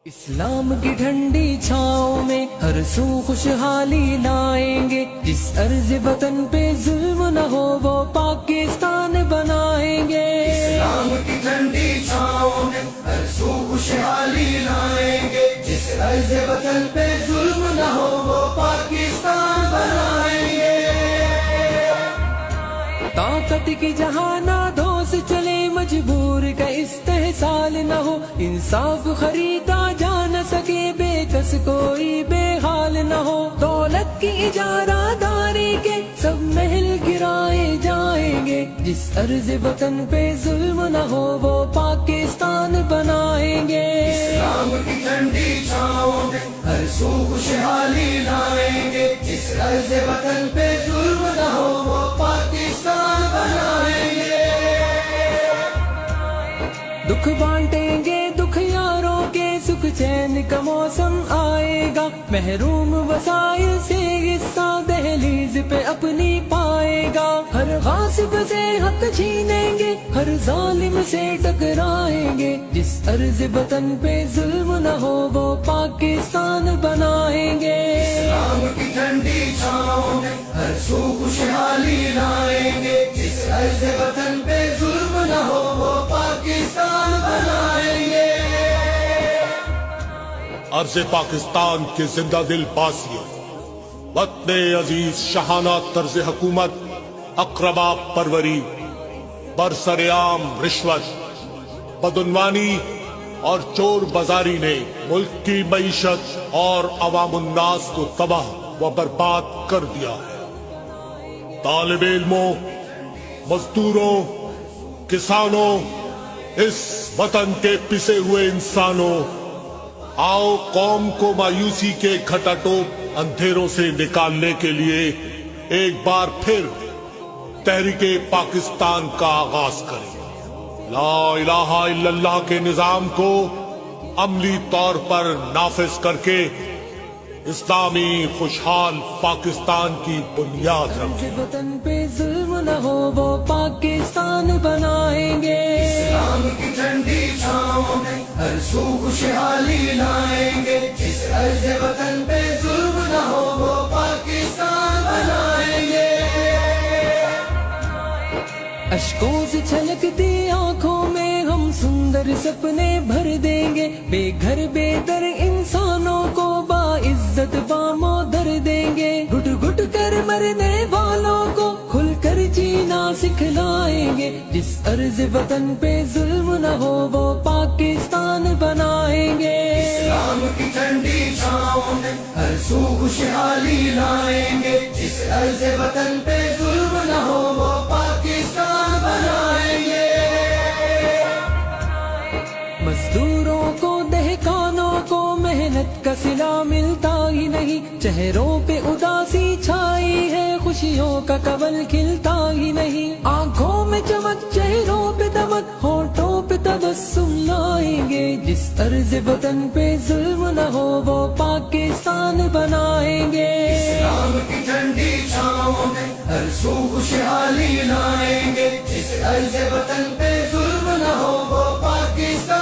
اسلام کی ٹھنڈی چھاؤں میں ہر سو خوشحالی لائیں گے، جس ارض وطن پہ ظلم نہ ہو وہ پاکستان بنائیں گے۔ اسلام کی ٹھنڈی چھاؤں میں ہر سو خوشحالی لائیں گے، جس ارض وطن پہ ظلم نہ ہو وہ پاکستان بنائیں گے۔ طاقت کی جہانادوں سے چلے مجبور کا استحصال نہ ہو، انصاف خریدا جا نہ سکے بے کس کوئی بے حال نہ ہو، دولت کی اجارہ داری کے سب محل گرائے جائیں گے، جس ارض وطن پہ ظلم نہ ہو وہ پاکستان بنائیں گے۔ اسلام کی ٹھنڈی چھاؤں میں ہر سو خوشحالی لائیں گے، جس ارض وطن پہ ظلم نہ ہو وہ پاکستان بنائیں گے۔ دکھ بانٹیں گے دکھ یاروں کے، سکھ چین کا موسم آئے گا، محروم وسائل سے حصہ دہلیز پہ اپنی پائے گا، ہر غاصب سے حق چھینیں گے، ہر ظالم سے ٹکرائیں گے، جس ارض وطن پہ ظلم نہ ہو وہ پاکستان بنائیں گے۔ اسلام کی ٹھنڈی چھاؤں میں ہر سو خوشحالی لائیں گے، جس ارض وطن پہ ظلم نہ ہو وہ پاکستان بنائیں گے۔ عرض پاکستان کے زندہ دل باسیے، وطن عزیز شاہانہ طرز حکومت، اقربا پروری، برسرعام رشوت، بدعنوانی اور چور بازاری نے ملک کی معیشت اور عوام الناس کو تباہ و برباد کر دیا ہے۔ طالب علموں، مزدوروں، کسانوں، اس وطن کے پسے ہوئے انسانوں، آؤ قوم کو مایوسی کے گھٹا ٹوپ اندھیروں سے نکالنے کے لیے ایک بار پھر تحریک پاکستان کا آغاز کریں۔ لا الہ الا اللہ کے نظام کو عملی طور پر نافذ کر کے اسلامی خوشحال پاکستان کی بنیاد رکھیں۔ وطن پہ ظلم نہ ہو وہ پاکستان بنائیں گے۔ اسلام کی ٹھنڈی چھاؤں میں ہر سو خوشحالی لائیں گے، جس ارض وطن پہ ظلم نہ ہو وہ پاکستان بنائیں گے۔ اشکوں سے چھلکتی آنکھوں میں ہم سندر سپنے بھر دیں گے، بے گھر بے در انسانوں کو باعزت بامودر دیں گے، گھٹ گھٹ کر مرنے والوں کو کھل کر جینا سکھلائیں گے، جس ارض وطن پہ ظلم نہ ہو وہ پاکستان بنائیں گے۔ اسلام کی ٹھنڈی چھاؤں میں ہر سو خوشحالی لائیں گے، جس ارض وطن پہ ظلم نہ ہو وہ پاکستان بنائیں گے۔ مزدوروں کو دہقانوں کو محنت کا صلہ ملتا ہی نہیں، چہروں پہ اداسی چھائی ہے، خوشیوں کا کنول کھلتا ہی نہیں، آنکھوں میں چمک چہروں پہ دمک، ہونٹوں پہ تبسم لائیں گے، جس ارض وطن پہ ظلم نہ ہو وہ پاکستان بنائیں گے۔ اسلام کی ٹھنڈی چھاؤں میں ہر سو خوشحالی لائیں گے، جس ارض وطن پہ ظلم نہ ہو وہ پاکستان